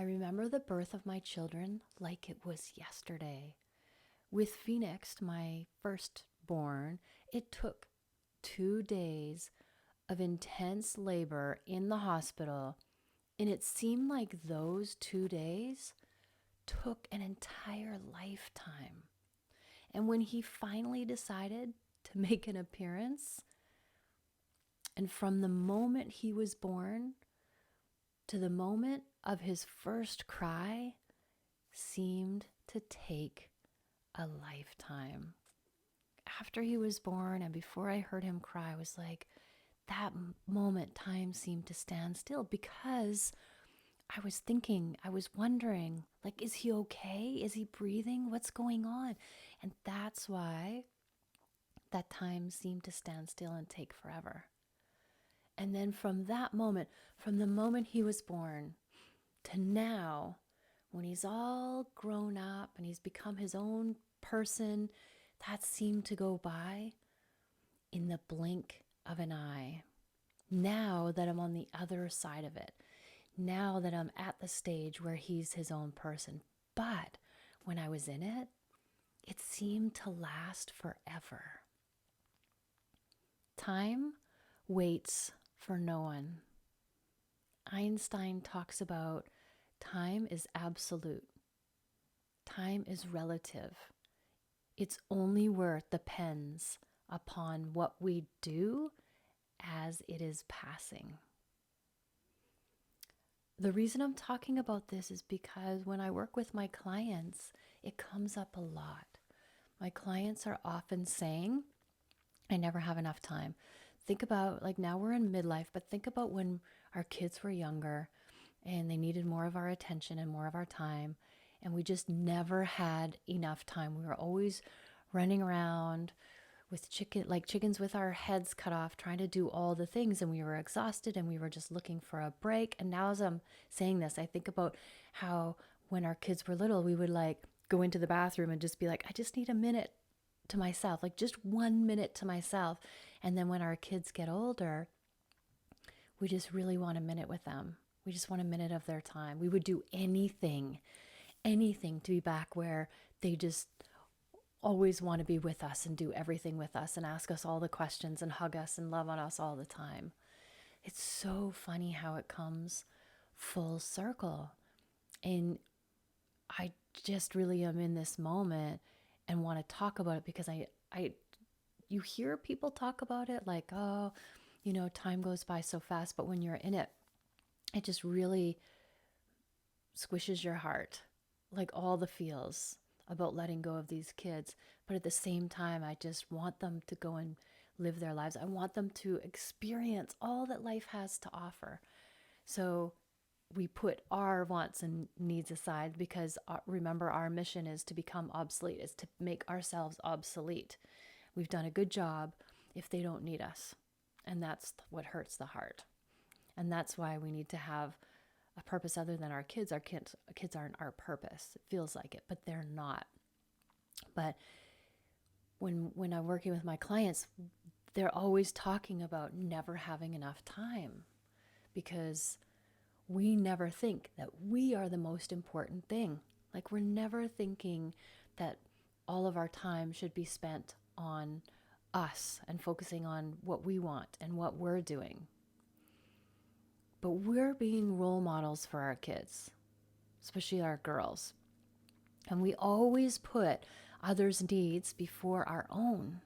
remember the birth of my children like it was yesterday. With Phoenix, my firstborn, it took 2 days of intense labor in the hospital, and it seemed like those 2 days took an entire lifetime. And when he finally decided to make an appearance, and from the moment he was born to the moment of his first cry, seemed to take a lifetime. After he was born and before I heard him cry, I was like, that moment, time seemed to stand still because I was thinking, I was wondering, like, is he okay? Is he breathing? What's going on? And that's why that time seemed to stand still and take forever. And then from that moment, from the moment he was born to now, when he's all grown up and he's become his own person, that seemed to go by in the blink of an eye. Now that I'm on the other side of it, now that I'm at the stage where he's his own person. But when I was in it, it seemed to last forever. Time waits for no one. Einstein talks about time is absolute. Time is relative. Its only worth depends upon what we do as it is passing. The reason I'm talking about this is because when I work with my clients, it comes up a lot. My clients are often saying, I never have enough time. Think about, like, now we're in midlife, but think about when our kids were younger and they needed more of our attention and more of our time, and we just never had enough time. We were always running around with chickens with our heads cut off, trying to do all the things, and we were exhausted and we were just looking for a break. And now as I'm saying this, I think about how when our kids were little, we would like go into the bathroom and just be like, I just need a minute to myself, like just 1 minute to myself. And then when our kids get older, we just really want a minute with them. We just want a minute of their time. We would do anything to be back where they just always want to be with us and do everything with us and ask us all the questions and hug us and love on us all the time. It's so funny how it comes full circle. And I just really am in this moment and want to talk about it because you hear people talk about it like, oh, time goes by so fast, but when you're in it, it just really squishes your heart, like all the feels about letting go of these kids. But at the same time, I just want them to go and live their lives. I want them to experience all that life has to offer. So we put our wants and needs aside because remember, our mission is to become obsolete, is to make ourselves obsolete. We've done a good job if they don't need us. And that's what hurts the heart. And that's why we need to have a purpose other than our kids. Our kids aren't our purpose. It feels like it, but they're not. But when I'm working with my clients, they're always talking about never having enough time because we never think that we are the most important thing. Like, we're never thinking that all of our time should be spent on us and focusing on what we want and what we're doing. But we're being role models for our kids, especially our girls. And we always put others' needs before our own.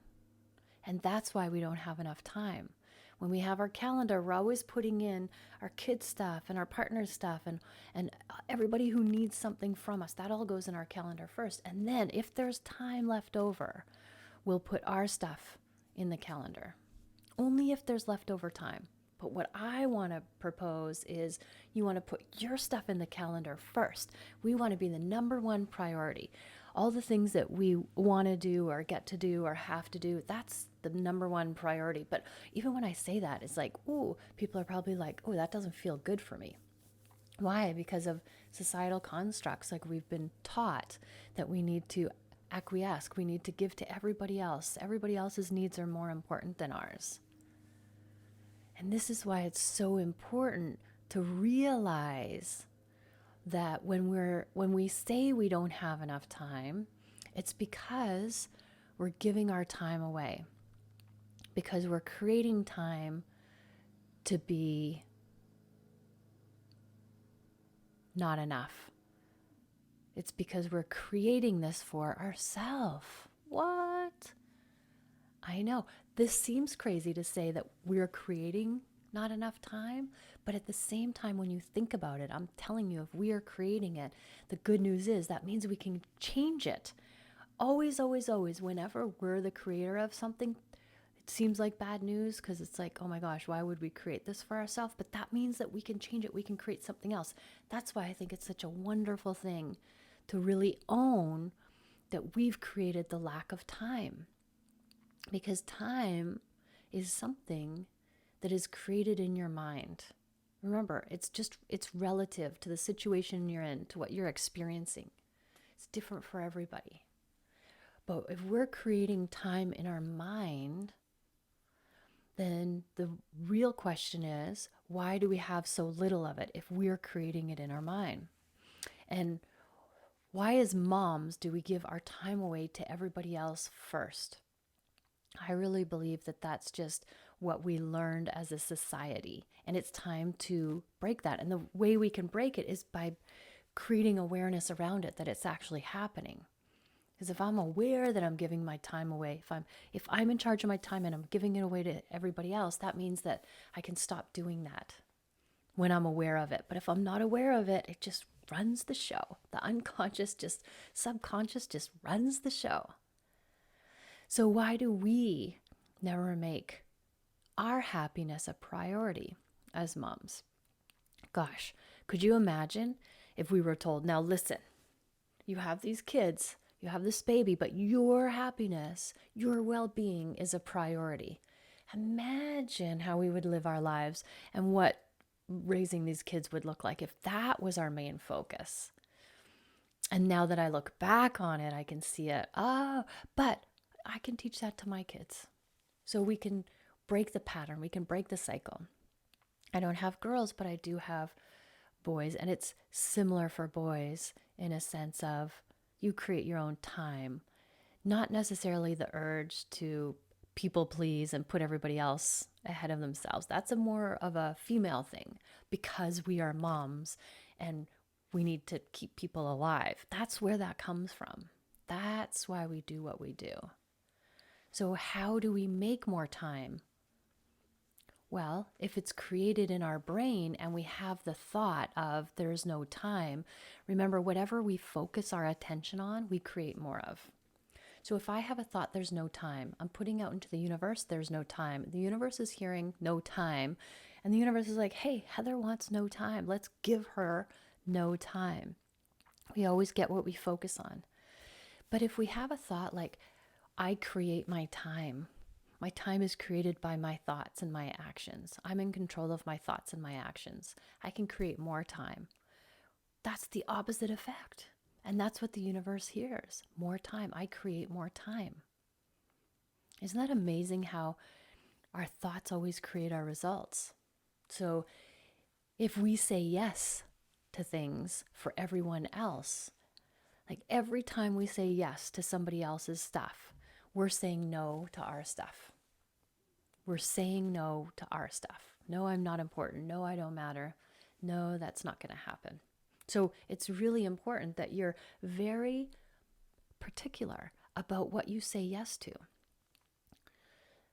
And that's why we don't have enough time. When we have our calendar, we're always putting in our kids' stuff and our partner's stuff and everybody who needs something from us. That all goes in our calendar first. And then if there's time left over, we'll put our stuff in the calendar. Only if there's leftover time. But what I want to propose is you want to put your stuff in the calendar first. We want to be the number one priority. All the things that we want to do or get to do or have to do, that's the number one priority. But even when I say that, it's like, ooh, people are probably like, oh, that doesn't feel good for me. Why? Because of societal constructs. Like, we've been taught that we need to acquiesce. We need to give to everybody else. Everybody else's needs are more important than ours. And this is why it's so important to realize that when we say we don't have enough time, it's because we're giving our time away, because we're creating time to be not enough. It's because we're creating this for ourselves. What? I know. This seems crazy to say that we're creating not enough time, but at the same time, when you think about it, I'm telling you, if we are creating it, the good news is that means we can change it. Always, always, always, whenever we're the creator of something, it seems like bad news because it's like, oh my gosh, why would we create this for ourselves? But that means that we can change it. We can create something else. That's why I think it's such a wonderful thing to really own that we've created the lack of time. Because time is something that is created in your mind. Remember, it's relative to the situation you're in, to what you're experiencing. It's different for everybody. But if we're creating time in our mind, then the real question is, why do we have so little of it if we're creating it in our mind? And why, as moms, do we give our time away to everybody else first? I really believe that that's just what we learned as a society, and it's time to break that. And the way we can break it is by creating awareness around it, that it's actually happening. Because if I'm aware that I'm giving my time away, if I'm in charge of my time and I'm giving it away to everybody else, that means that I can stop doing that when I'm aware of it. But if I'm not aware of it, it just runs the show. The unconscious, just subconscious, just runs the show. So why do we never make our happiness a priority as moms? Gosh, could you imagine if we were told, now listen, you have these kids, you have this baby, but your happiness, your well-being is a priority. Imagine how we would live our lives and what raising these kids would look like if that was our main focus. And now that I look back on it, I can see it. Oh, but I can teach that to my kids. So we can break the pattern. We can break the cycle. I don't have girls, but I do have boys. And it's similar for boys in a sense of you create your own time, not necessarily the urge to people please and put everybody else ahead of themselves. That's a more of a female thing because we are moms and we need to keep people alive. That's where that comes from. That's why we do what we do. So how do we make more time? Well, if it's created in our brain and we have the thought of there's no time, remember, whatever we focus our attention on, we create more of. So if I have a thought, there's no time, I'm putting out into the universe, there's no time. The universe is hearing no time. And the universe is like, hey, Heather wants no time. Let's give her no time. We always get what we focus on. But if we have a thought like, I create my time is created by my thoughts and my actions. I'm in control of my thoughts and my actions. I can create more time. That's the opposite effect. And that's what the universe hears. More time. I create more time. Isn't that amazing how our thoughts always create our results? So if we say yes to things for everyone else, like every time we say yes to somebody else's stuff, we're saying no to our stuff. We're saying no to our stuff. No, I'm not important. No, I don't matter. No, that's not going to happen. So it's really important that you're very particular about what you say yes to.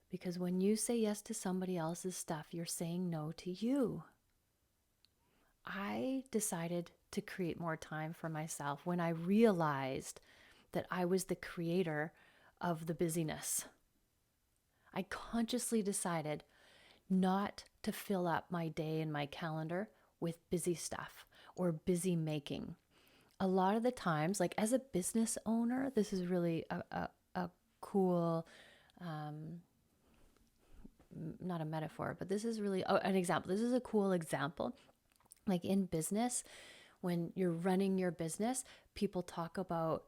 Because when you say yes to somebody else's stuff, you're saying no to you. I decided to create more time for myself when I realized that I was the creator of the busyness. I consciously decided not to fill up my day and my calendar with busy stuff or busy making. A lot of the times, like as a business owner, this is really a cool, not a metaphor, but this is really an example. This is a cool example. Like in business, when you're running your business, people talk about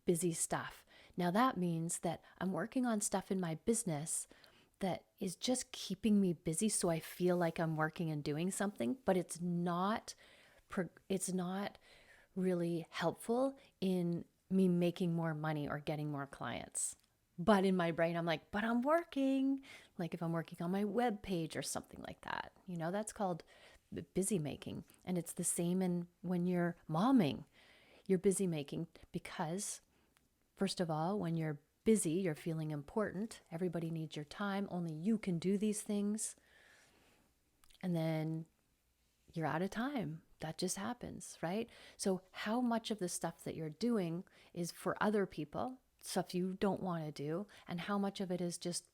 busy stuff. Now that means that I'm working on stuff in my business that is just keeping me busy so I feel like I'm working and doing something, but it's not it's not really helpful in me making more money or getting more clients. But in my brain, I'm like, but I'm working. Like if I'm working on my web page or something like that, that's called busy making. And it's the same in when you're momming. You're busy making because, first of all, when you're busy, you're feeling important. Everybody needs your time. Only you can do these things. And then you're out of time. That just happens, right? So how much of the stuff that you're doing is for other people, stuff you don't want to do, and how much of it is just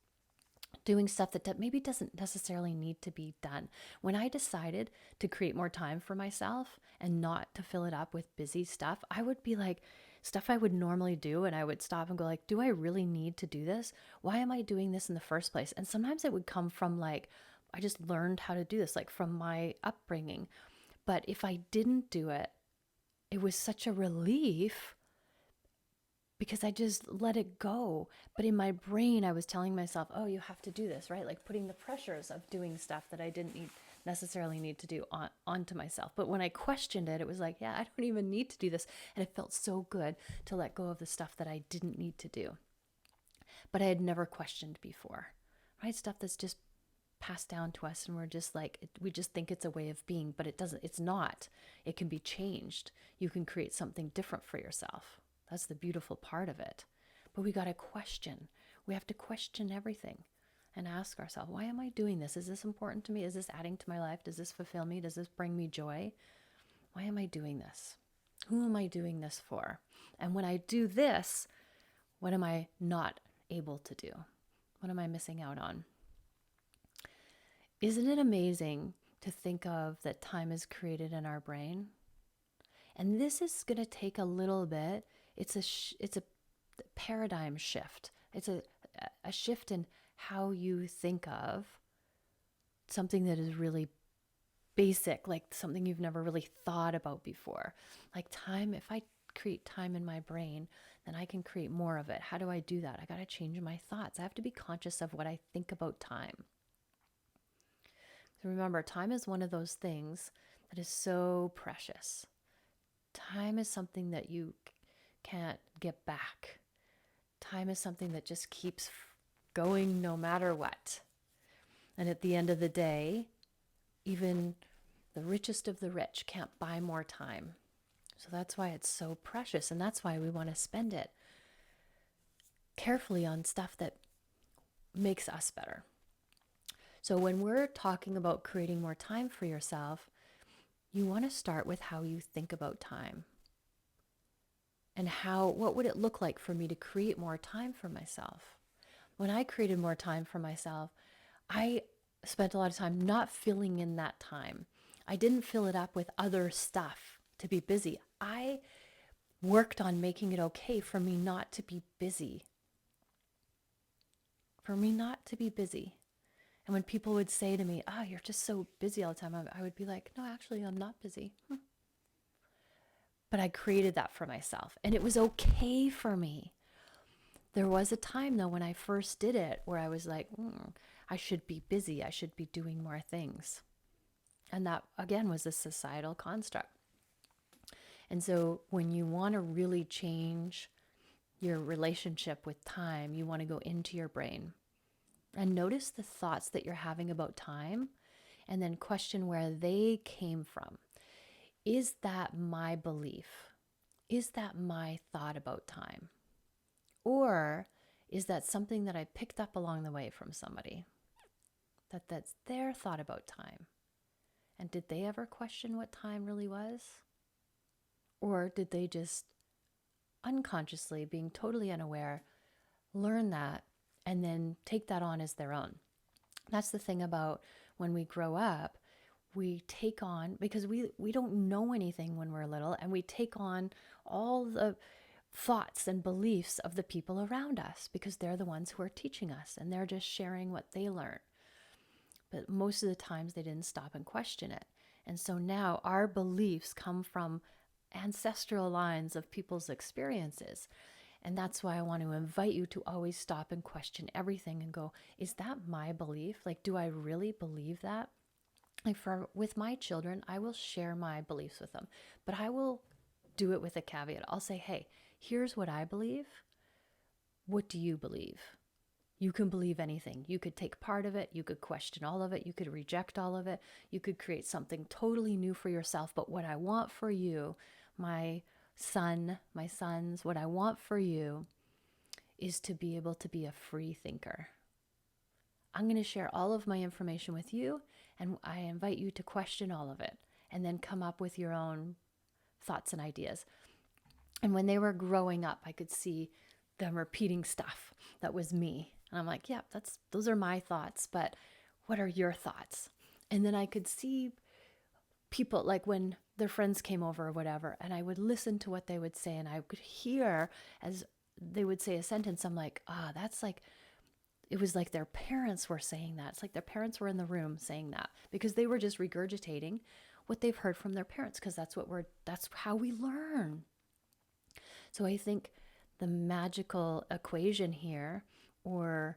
doing stuff that maybe doesn't necessarily need to be done. When I decided to create more time for myself and not to fill it up with busy stuff, I would be like, stuff I would normally do, and I would stop and go like, do I really need to do this? Why am I doing this in the first place? And sometimes it would come from like, I just learned how to do this, like from my upbringing. But if I didn't do it, it was such a relief because I just let it go. But in my brain, I was telling myself, oh, you have to do this, right? Like putting the pressures of doing stuff that I didn't necessarily need to do onto myself. But when I questioned it, it was like, yeah, I don't even need to do this. And it felt so good to let go of the stuff that I didn't need to do. But I had never questioned before, right? Stuff that's just passed down to us and we're just like, we just think it's a way of being, but it's not. It can be changed. You can create something different for yourself. That's the beautiful part of it. But we got to question. We have to question everything and ask ourselves, why am I doing this? Is this important to me? Is this adding to my life? Does this fulfill me? Does this bring me joy? Why am I doing this? Who am I doing this for? And when I do this, what am I not able to do? What am I missing out on? Isn't it amazing to think of that time is created in our brain? And this is going to take a little bit. It's a paradigm shift. It's a shift in how you think of something that is really basic, like something you've never really thought about before. Like time, if I create time in my brain, then I can create more of it. How do I do that? I got to change my thoughts. I have to be conscious of what I think about time. So remember, time is one of those things that is so precious. Time is something that you can't get back. Time is something that just keeps going no matter what. And at the end of the day, even the richest of the rich can't buy more time. So that's why it's so precious. And that's why we want to spend it carefully on stuff that makes us better. So when we're talking about creating more time for yourself, you want to start with how you think about time. And what would it look like for me to create more time for myself? When I created more time for myself, I spent a lot of time not filling in that time. I didn't fill it up with other stuff to be busy. I worked on making it okay for me not to be busy. For me not to be busy. And when people would say to me, oh, you're just so busy all the time, I would be like, no, actually, I'm not busy. But I created that for myself. And it was okay for me. There was a time, though, when I first did it where I was like, I should be busy. I should be doing more things. And that, again, was a societal construct. And so when you want to really change your relationship with time, you want to go into your brain. And notice the thoughts that you're having about time and then question where they came from. Is that my belief? Is that my thought about time? Or is that something that I picked up along the way from somebody? That's their thought about time. And did they ever question what time really was? Or did they just unconsciously, being totally unaware, learn that and then take that on as their own? That's the thing about when we grow up, we take on, because we don't know anything when we're little, and we take on all the thoughts and beliefs of the people around us because they're the ones who are teaching us and they're just sharing what they learned. But most of the times they didn't stop and question it. And so now our beliefs come from ancestral lines of people's experiences. And that's why I want to invite you to always stop and question everything and go, is that my belief? Like, do I really believe that? Like for with my children, I will share my beliefs with them, but I will do it with a caveat. I'll say, hey, here's what I believe. What do you believe? You can believe anything. You could take part of it. You could question all of it. You could reject all of it. You could create something totally new for yourself. But what I want for you, my sons, what I want for you is to be able to be a free thinker. I'm going to share all of my information with you, and I invite you to question all of it and then come up with your own thoughts and ideas. And when they were growing up, I could see them repeating stuff that was me. And I'm like, yeah, those are my thoughts, but what are your thoughts? And then I could see people, like when their friends came over or whatever, and I would listen to what they would say, and I could hear as they would say a sentence, I'm like, that's like, it was like their parents were saying that. It's like their parents were in the room saying that because they were just regurgitating what they've heard from their parents, because that's how we learn. So I think the magical equation here, or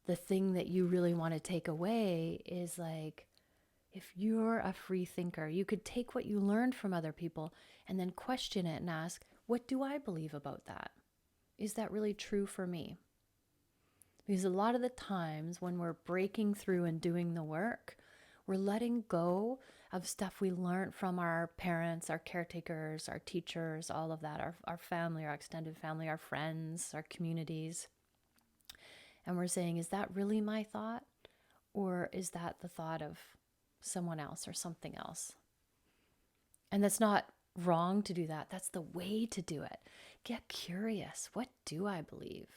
the thing that you really want to take away, is like, if you're a free thinker, you could take what you learned from other people and then question it and ask, what do I believe about that? Is that really true for me? Because a lot of the times when we're breaking through and doing the work, we're letting go of stuff we learned from our parents, our caretakers, our teachers, all of that, our family, our extended family, our friends, our communities. And we're saying, is that really my thought? Or is that the thought of someone else or something else? And that's not wrong to do that. That's the way to do it. Get curious. What do I believe?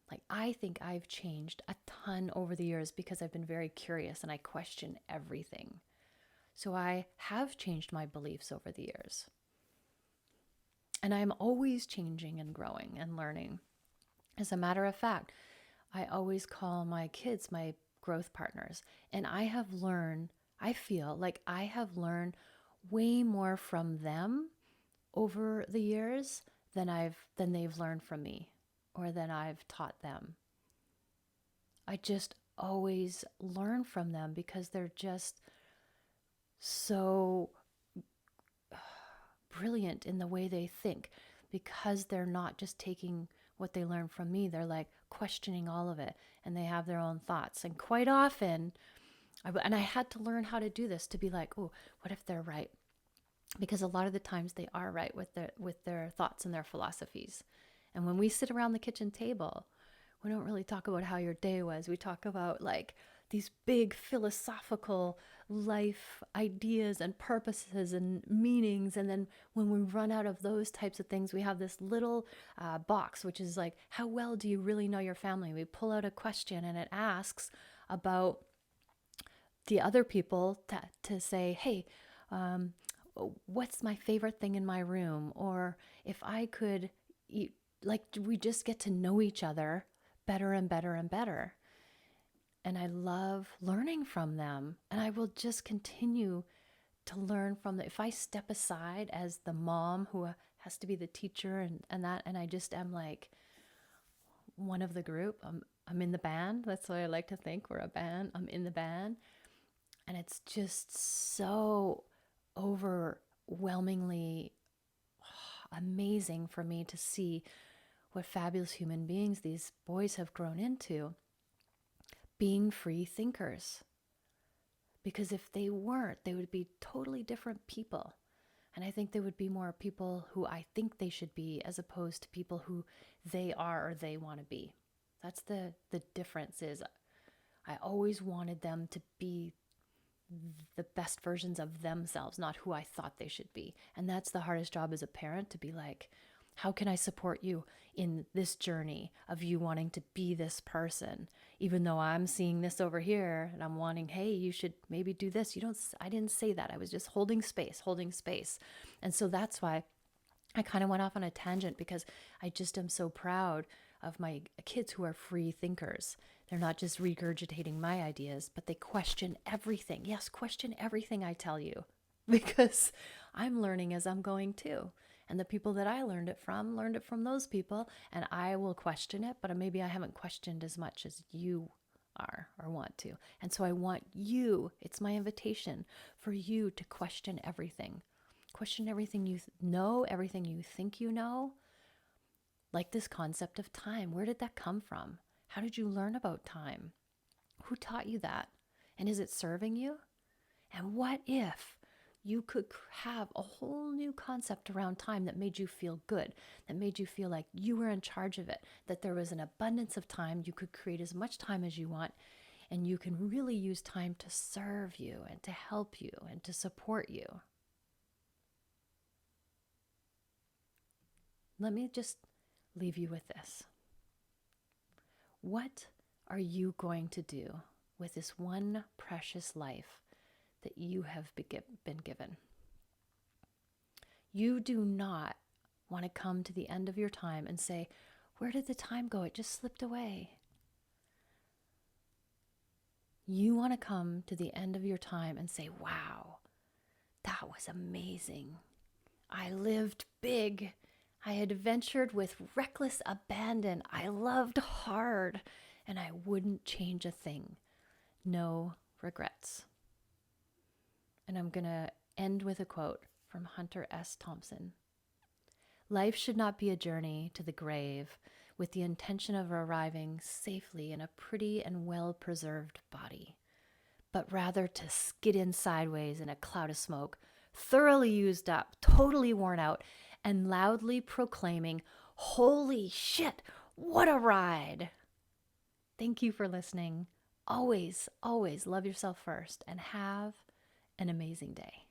Like, I think I've changed a ton over the years because I've been very curious and I question everything. So I have changed my beliefs over the years. And I'm always changing and growing and learning. As a matter of fact, I always call my kids my growth partners. And I feel like I have learned way more from them over the years than they've learned from me, or than I've taught them. I just always learn from them because they're just so brilliant in the way they think, because they're not just taking what they learn from me. They're like questioning all of it, and they have their own thoughts. And quite often, I had to learn how to do this, to be like, oh, what if they're right? Because a lot of the times they are right with their thoughts and their philosophies. And when we sit around the kitchen table, we don't really talk about how your day was. We talk about like these big philosophical life ideas and purposes and meanings. And then when we run out of those types of things, we have this little box, which is like, how well do you really know your family? We pull out a question and it asks about the other people to say, hey, what's my favorite thing in my room? Or if I could eat, like, we just get to know each other better and better and better. And I love learning from them. And I will just continue to learn from them. If I step aside as the mom who has to be the teacher and I just am like one of the group, I'm in the band. That's what I like to think. We're a band. I'm in the band. And it's just so overwhelmingly amazing for me to see what fabulous human beings these boys have grown into, being free thinkers. Because if they weren't, they would be totally different people. And I think they would be more people who I think they should be, as opposed to people who they are or they want to be. That's the difference. Is I always wanted them to be the best versions of themselves, not who I thought they should be. And that's the hardest job as a parent, to be like, how can I support you in this journey of you wanting to be this person, even though I'm seeing this over here and I'm wanting, hey, you should maybe do this. I didn't say that. I was just holding space. And so that's why I kind of went off on a tangent, because I just am so proud of my kids who are free thinkers. They're not just regurgitating my ideas, but they question everything. Yes, question everything I tell you, because I'm learning as I'm going too. And the people that I learned it from those people, and I will question it, but maybe I haven't questioned as much as you are or want to. And so I want you, it's my invitation for you to question everything. Question everything you know, everything you think you know. Like this concept of time. Where did that come from? How did you learn about time? Who taught you that? And is it serving you? And what if you could have a whole new concept around time that made you feel good, that made you feel like you were in charge of it, that there was an abundance of time, you could create as much time as you want, and you can really use time to serve you and to help you and to support you. Let me just leave you with this. What are you going to do with this one precious life that you have been given? You do not want to come to the end of your time and say, where did the time go? It just slipped away. You want to come to the end of your time and say, wow, that was amazing. I lived big. I adventured with reckless abandon. I loved hard, and I wouldn't change a thing. No regrets. And I'm going to end with a quote from Hunter S. Thompson. Life should not be a journey to the grave with the intention of arriving safely in a pretty and well-preserved body, but rather to skid in sideways in a cloud of smoke, thoroughly used up, totally worn out, and loudly proclaiming, "Holy shit, what a ride!" Thank you for listening. Always, always love yourself first and have an amazing day.